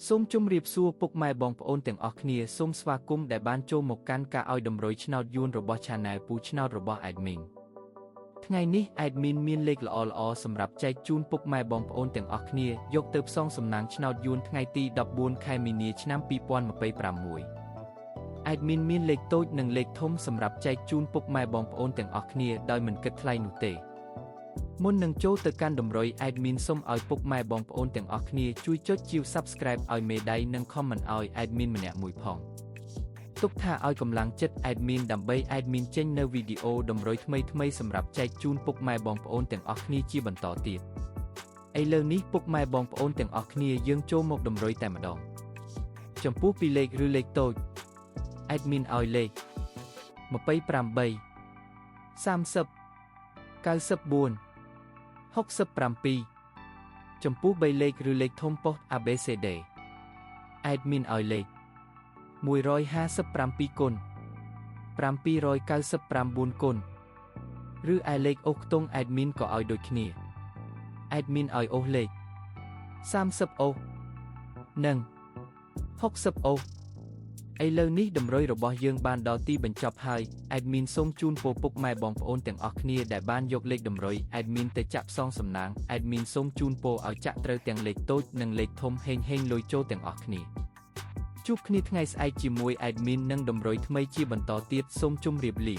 សូមជម្រាបសួរពុកម៉ែបងប្អូនទាំងអស់គ្នាសូមស្វាគមន៍ដែលបានចូលមកកាន់ការឲ្យតម្រុយឆ្នោតយួនរបស់ Channel ពូឆ្នោតរបស់ Admin ថ្ងៃនេះ Admin មានលេខល្អៗសម្រាប់ចែកជូនពុកម៉ែបងប្អូនទាំងអស់គ្នាយកទៅផ្សងសំណាងឆ្នោតយួនថ្ងៃទី14ខែមីនាឆ្នាំ2026 Admin មានលេខតូចនិងលេខធំសម្រាប់ចែកជូនពុកម៉ែបងប្អូនទាំងអស់គ្នាដោយមិនគិតថ្លៃនោះទេមុននឹងចូលទៅកាន់តម្រុយ Admin សូមឲ្យពុកម៉ែបងប្អូនទាំងអស់គ្នាជួយចុចជាវ Subscribe ឲ្យមេដៃនិង Comment ឲ្យ Admin ម្នាក់មួយផងទុកថាឲ្យកម្លាំងចិត្ត Admin ដើម្បី Admin ចេញនៅវីដេអូតម្រុយថ្មីៗសម្រាប់ចែកជូនពុកម៉ែបងប្អូនទាំងអស់គ្នាជាបន្តទៀតឥឡូវនេះពុកម៉ែបងប្អូនទាំងអស់គ្នាយើងចូលមកតម្រុយតែម្ដងចំពោះពីលេខឬលេខតូច Admin ឲ្យលេខ28 30 94 67 ចំពោះ3លេខឬលេខធំប៉ុស ABCD Admin ឲ្យលេខ157គុណ799គុណឬឯលេខអូសខ្ទង់ Admin ក៏ឲ្យដូចគ្នា Admin ឲ្យអូសលេខ30អូសនិង60អូសឥឡូវនេះតម្រុយរបស់យើងបានដល់ទីបញ្ចប់ហើយ Admin សូមជូនពរពុកម៉ែបងប្អូនទាំងអស់គ្នាដែលបានយកលេខតម្រុយ Admin ទៅចាក់ផ្សងសំណាង Admin សូមជូនពរឲ្យចាក់ត្រូវទាំងលេខតូចនិងលេខធំហេងលុយចូលទាំងអស់គ្នាជួបគ្នាថ្ងៃស្អែកជាមួយ Admin និងតម្រុយថ្មីជាបន្តទៀតសូមជម្រាបលា